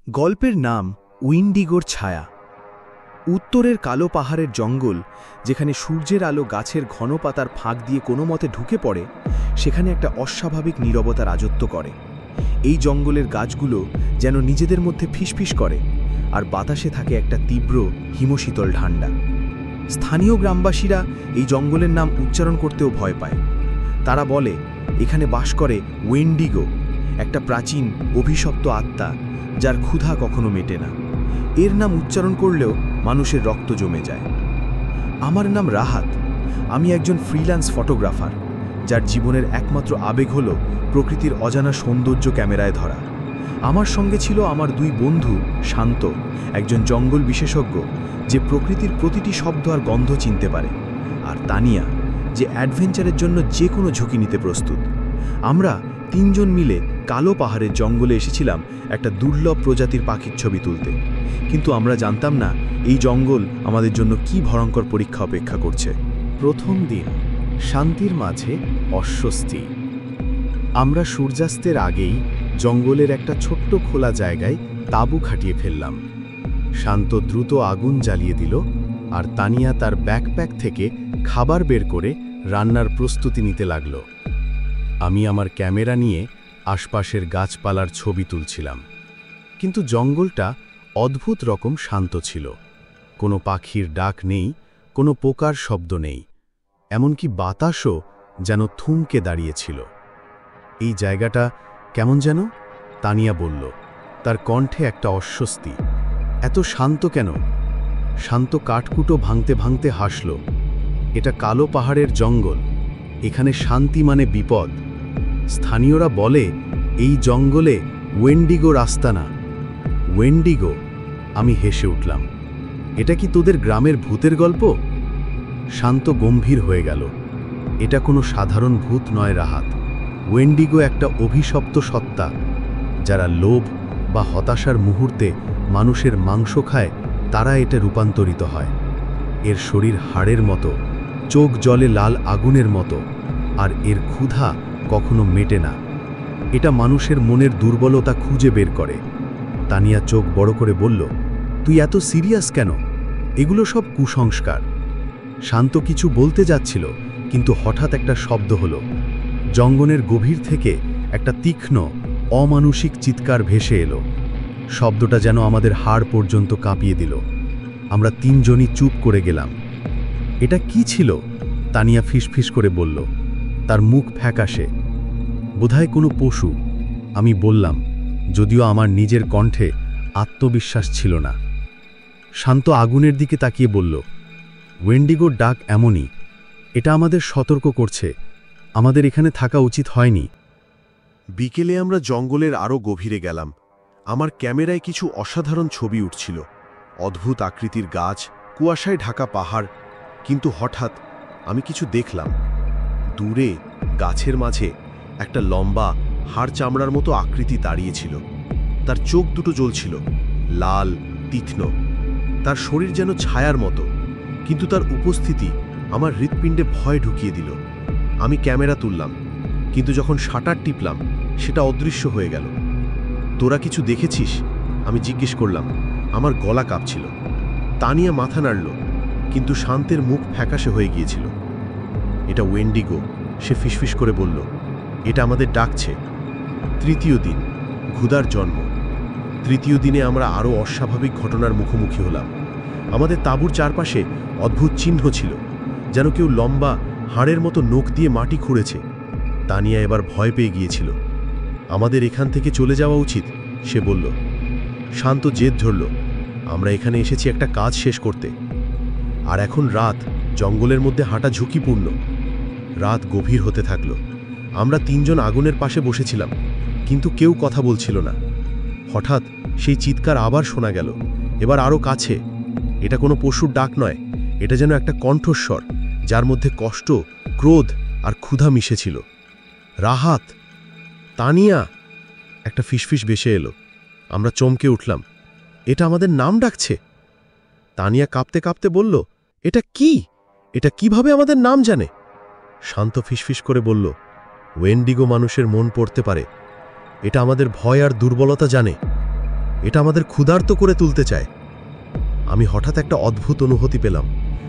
গল্পের নাম উইন্ডিগোর ছায়া। উত্তরের কালো পাহাড়ের জঙ্গল, যেখানে সূর্যের আলো গাছের ঘন পাতার ফাঁক দিয়ে কোনো মতে ঢুকে পড়ে, সেখানে একটা অস্বাভাবিক নীরবতা রাজত্ব করে। এই জঙ্গলের গাছগুলো যেন নিজেদের মধ্যে ফিসফিস করে, আর বাতাসে থাকে একটা তীব্র হিমশীতল ঠান্ডা। স্থানীয় গ্রামবাসীরা এই জঙ্গলের নাম উচ্চারণ করতেও ভয় পায়। তারা বলে এখানে বাস করে ওয়েন্ডিগো, একটা প্রাচীন অভিশপ্ত আত্মা যার ক্ষুধা কখনো মেটে না। এর নাম উচ্চারণ করলেও মানুষের রক্ত জমে যায়। আমার নাম রাহাত। আমি একজন ফ্রিল্যান্স ফটোগ্রাফার, যার জীবনের একমাত্র আবেগ হলো প্রকৃতির অজানা সৌন্দর্য ক্যামেরায় ধরা। আমার সঙ্গে ছিল আমার দুই বন্ধু, শান্ত, একজন জঙ্গল বিশেষজ্ঞ যে প্রকৃতির প্রতিটি শব্দ আর গন্ধ চিনতে পারে, আর তানিয়া, যে অ্যাডভেঞ্চারের জন্য যে কোনো ঝুঁকি নিতে প্রস্তুত। আমরা তিনজন মিলে কালো পাহাড়ের জঙ্গলে এসেছিলাম একটা দুর্লভ প্রজাতির পাখির ছবি তুলতে, কিন্তু আমরা জানতাম না এই জঙ্গল আমাদের জন্য কি ভয়ঙ্কর পরীক্ষা অপেক্ষা করছে। প্রথম দিন, শান্তির মাঝে অস্বস্তি। আমরা সূর্যাস্তের আগেই জঙ্গলের একটা ছোট্ট খোলা জায়গায় তাঁবু খাটিয়ে ফেললাম। শান্ত দ্রুত আগুন জ্বালিয়ে দিল, আর তানিয়া তার ব্যাকপ্যাক থেকে খাবার বের করে রান্নার প্রস্তুতি নিতে লাগল। আমি আমার ক্যামেরা নিয়ে আশপাশের গাছপালার ছবি তুলছিলাম, কিন্তু জঙ্গলটা অদ্ভুত রকম শান্ত ছিল। কোনো পাখির ডাক নেই, কোনো পোকার শব্দ নেই, এমনকি বাতাসও যেন থমকে দাঁড়িয়েছিল। এই জায়গাটা কেমন যেন, তানিয়া বলল, তার কণ্ঠে একটা অস্বস্তি। এত শান্ত কেন? শান্ত কাঠকুটো ভাঙতে ভাঙতে হাসল। এটা কালো পাহাড়ের জঙ্গল, এখানে শান্তি মানে বিপদ। স্থানীয়রা বলে এই জঙ্গলে ওয়েন্ডিগোর আস্তানা। ওয়েন্ডিগো? আমি হেসে উঠলাম। এটা কি তোদের গ্রামের ভূতের গল্প? শান্ত গম্ভীর হয়ে গেল। এটা কোনো সাধারণ ভূত নয় রাহাত। ওয়েন্ডিগো একটা অভিশপ্ত সত্তা, যারা লোভ বা হতাশার মুহূর্তে মানুষের মাংস খায়, তারা এটা রূপান্তরিত হয়। এর শরীর হাড়ের মতো, চোখ জলে লাল আগুনের মতো, আর এর ক্ষুধা কখনো মেটে না। এটা মানুষের মনের দুর্বলতা খুঁজে বের করে। তানিয়া চোখ বড় করে বলল, তুই এত সিরিয়াস কেন? এগুলো সব কুসংস্কার। শান্ত কিছু বলতে যাচ্ছিল, কিন্তু হঠাৎ একটা শব্দ হলো। জঙ্গলের গভীর থেকে একটা তীক্ষ্ণ, অমানুষিক চিৎকার ভেসে এলো। শব্দটা যেন আমাদের হাড় পর্যন্ত কাঁপিয়ে দিল। আমরা তিনজনই চুপ করে গেলাম। এটা কি ছিল? তানিয়া ফিসফিস করে বলল, তার মুখ ফ্যাকাশে। বোধহয় কোনো পশু, আমি বললাম, যদিও আমার নিজের কণ্ঠে আত্মবিশ্বাস ছিল না। শান্ত আগুনের দিকে তাকিয়ে বলল, ওয়েন্ডিগোর ডাক এমনই। এটা আমাদের সতর্ক করছে, আমাদের এখানে থাকা উচিত হয়নি। বিকেলে আমরা জঙ্গলের আরও গভীরে গেলাম। আমার ক্যামেরায় কিছু অসাধারণ ছবি উঠছিল, অদ্ভুত আকৃতির গাছ, কুয়াশায় ঢাকা পাহাড়। কিন্তু হঠাৎ আমি কিছু দেখলাম। দূরে গাছের মাঝে একটা লম্বা, হাড় চামড়ার মতো আকৃতি দাঁড়িয়েছিল। তার চোখ দুটো জ্বলছিল, লাল, তীক্ষ্ণ। তার শরীর যেন ছায়ার মতো, কিন্তু তার উপস্থিতি আমার হৃৎপিণ্ডে ভয় ঢুকিয়ে দিল। আমি ক্যামেরা তুললাম, কিন্তু যখন শাটার টিপলাম, সেটা অদৃশ্য হয়ে গেল। তোরা কিছু দেখেছিস? আমি জিজ্ঞেস করলাম। আমার গলা কাঁপছিল। তানিয়া মাথা নাড়ল, কিন্তু শান্তের মুখ ফ্যাকাশে হয়ে গিয়েছিল। এটা ওয়েন্ডিগো, সে ফিসফিস করে বলল, এটা আমাদের ডাকছে। তৃতীয় দিন, ক্ষুধার জন্ম। তৃতীয় দিনে আমরা আরও অস্বাভাবিক ঘটনার মুখোমুখি হলাম। আমাদের তাঁবুর চারপাশে অদ্ভুত চিহ্ন ছিল, যেন কেউ লম্বা, হাড়ের মতো নখ দিয়ে মাটি খুঁড়েছে। তানিয়া এবার ভয় পেয়ে গিয়েছিল। আমাদের এখান থেকে চলে যাওয়া উচিত, সে বলল। শান্ত জেদ ধরল, আমরা এখানে এসেছি একটা কাজ শেষ করতে। আর এখন রাত, জঙ্গলের মধ্যে হাঁটা ঝুঁকিপূর্ণ। রাত গভীর হতে থাকল। আমরা তিনজন আগুনের পাশে বসেছিলাম, কিন্তু কেউ কথা বলছিল না। হঠাৎ সেই চিৎকার আবার শোনা গেল, এবার আরও কাছে। এটা কোনো পশুর ডাক নয়, এটা যেন একটা কণ্ঠস্বর, যার মধ্যে কষ্ট, ক্রোধ আর ক্ষুধা মিশেছিল। রাহাত, তানিয়া, একটা ফিসফিস ভেসে এলো। আমরা চমকে উঠলাম। এটা আমাদের নাম ডাকছে। তানিয়া কাঁপতে কাঁপতে বলল, এটা কি? এটা কিভাবে আমাদের নাম জানে? শান্ত ফিসফিস করে বলল, ওয়েন্ডিগো মানুষের মন পড়তে পারে। এটা আমাদের ভয় আর দুর্বলতা জানে। এটা আমাদের ক্ষুধার্ত করে তুলতে চায়। আমি হঠাৎ একটা অদ্ভুত অনুভূতি পেলাম।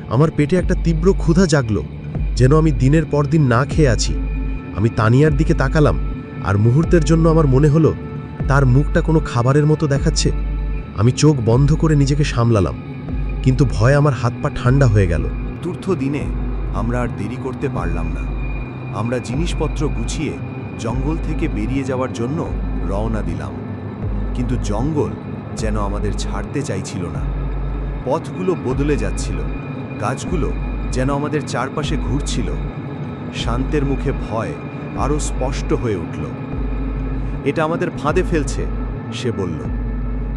আমার পেটে একটা তীব্র ক্ষুধা জাগলো, যেন আমি দিনের পর দিন না খেয়ে আছি। আমি তানিয়ার দিকে তাকালাম, আর মুহূর্তের জন্য আমার মনে হলো তার মুখটা কোনো খাবারের মতো দেখাচ্ছে। আমি চোখ বন্ধ করে নিজেকে সামলালাম, কিন্তু ভয়ে আমার হাত পা ঠান্ডা হয়ে গেল। চতুর্থ দিনে আমরা আর দেরি করতে পারলাম না। আমরা জিনিসপত্র গুছিয়ে জঙ্গল থেকে বেরিয়ে যাওয়ার জন্য রওনা দিলাম, কিন্তু জঙ্গল যেন আমাদের ছাড়তে চাইছিল না। পথগুলো বদলে যাচ্ছিল, গাছগুলো যেন আমাদের চারপাশে ঘুরছিল। শান্তের মুখে ভয় আরও স্পষ্ট হয়ে উঠল। এটা আমাদের ফাঁদে ফেলছে, সে বলল।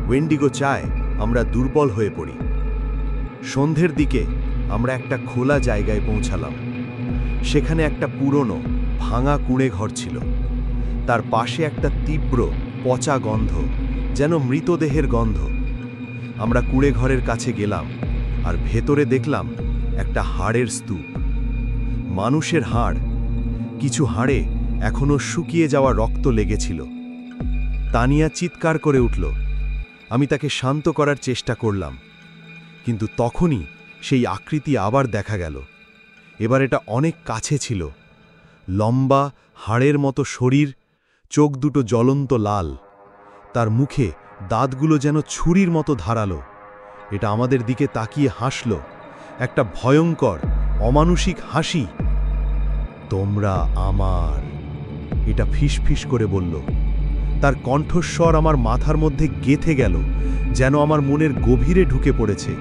ওয়েন্ডিগো চায় আমরা দুর্বল হয়ে পড়ি। সন্ধ্যের দিকে আমরা একটা খোলা জায়গায় পৌঁছালাম। সেখানে একটা পুরনো ভাঙা কুঁড়ে ঘর ছিল। তার পাশে একটা তীব্র পচা গন্ধ, যেন মৃতদেহের গন্ধ। আমরা কুঁড়ে ঘরের কাছে গেলাম, আর ভেতরে দেখলাম একটা হাড়ের স্তূপ। মানুষের হাড়, কিছু হাড়ে এখনো শুকিয়ে যাওয়া রক্ত লেগেছিল। তানিয়া চিৎকার করে উঠল। আমি তাকে শান্ত করার চেষ্টা করলাম, কিন্তু তখনই সেই আকৃতি আবার দেখা গেল। এবার এটা অনেক কাছে ছিল। লম্বা হাড়ের মতো শরীর, চোখ দুটো জ্বলন্ত লাল। তার মুখে দাঁতগুলো যেন ছুরির মতো ধারালো। এটা আমাদের দিকে তাকিয়ে হাসল, একটা ভয়ঙ্কর অমানুষিক হাসি। তোমরা আমার, এটা ফিসফিস করে বলল। তার কণ্ঠস্বর আমার মাথার মধ্যে গেঁথে গেল, যেন আমার মনের গভীরে ঢুকে পড়েছে।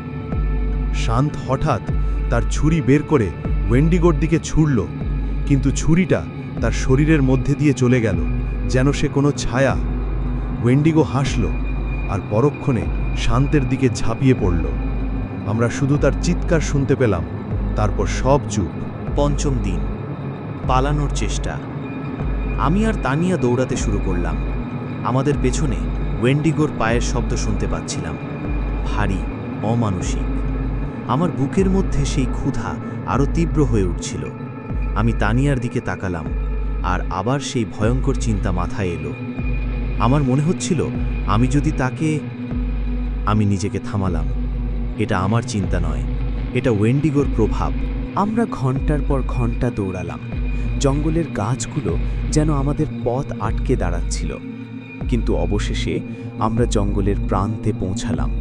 শান্ত হঠাৎ তার ছুরি বের করে ওয়েন্ডিগোর দিকে ছুড়ল, কিন্তু ছুরিটা তার শরীরের মধ্যে দিয়ে চলে গেল, যেন সে কোনো ছায়া। ওয়েন্ডিগো হাসল, আর পরক্ষণে শান্তের দিকে ঝাঁপিয়ে পড়ল। আমরা শুধু তার চিৎকার শুনতে পেলাম, তারপর সব চুপ। পঞ্চম দিন, পালানোর চেষ্টা। আমি আর তানিয়া দৌড়াতে শুরু করলাম। আমাদের পেছনে ওয়েন্ডিগোর পায়ের শব্দ শুনতে পাচ্ছিলাম, ভারী, অমানুষিক। আমার বুকের মধ্যে সেই ক্ষুধা আরও তীব্র হয়ে উঠছিল। আমি তানিয়ার দিকে তাকালাম, আর আবার সেই ভয়ঙ্কর চিন্তা মাথায় এলো। আমার মনে হচ্ছিল আমি যদি তাকে... আমি নিজেকে থামালাম। এটা আমার চিন্তা নয়, এটা ওয়েন্ডিগোর প্রভাব। আমরা ঘন্টার পর ঘন্টা দৌড়ালাম। জঙ্গলের গাছগুলো যেন আমাদের পথ আটকে দাঁড়াচ্ছিল, কিন্তু অবশেষে আমরা জঙ্গলের প্রান্তে পৌঁছালাম।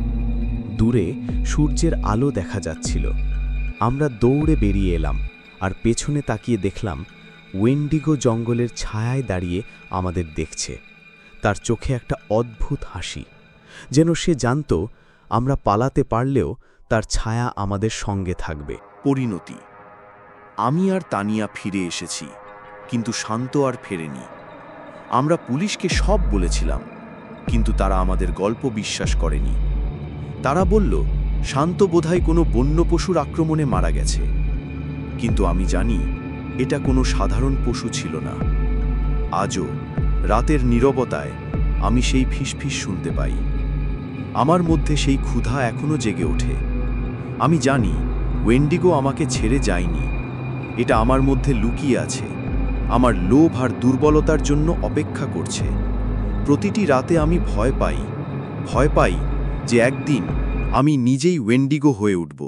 দূরে সূর্যের আলো দেখা যাচ্ছিল। আমরা দৌড়ে বেরিয়ে এলাম, আর পেছনে তাকিয়ে দেখলাম ওয়েন্ডিগো জঙ্গলের ছায়ায় দাঁড়িয়ে আমাদের দেখছে। তার চোখে একটা অদ্ভুত হাসি, যেন সে জানত আমরা পালাতে পারলেও তার ছায়া আমাদের সঙ্গে থাকবে। পরিণতি। আমি আর তানিয়া ফিরে এসেছি, কিন্তু শান্ত আর ফেরেনি। আমরা পুলিশকে সব বলেছিলাম, কিন্তু তারা আমাদের গল্প বিশ্বাস করেনি। তারা বলল শান্ত বোধহয় কোনো বন্য পশুর আক্রমণে মারা গেছে, কিন্তু আমি জানি এটা কোনো সাধারণ পশু ছিল না। আজও রাতের নীরবতায় আমি সেই ফিসফিস শুনতে পাই। আমার মধ্যে সেই ক্ষুধা এখনো জেগে ওঠে। আমি জানি ওয়েন্ডিগো আমাকে ছেড়ে যায়নি। এটা আমার মধ্যে লুকিয়ে আছে, আমার লোভ আর দুর্বলতার জন্য অপেক্ষা করছে। প্রতিটি রাতে আমি ভয় পাই যে একদিন আমি নিজেই ওয়েন্ডিগো হয়ে উঠব।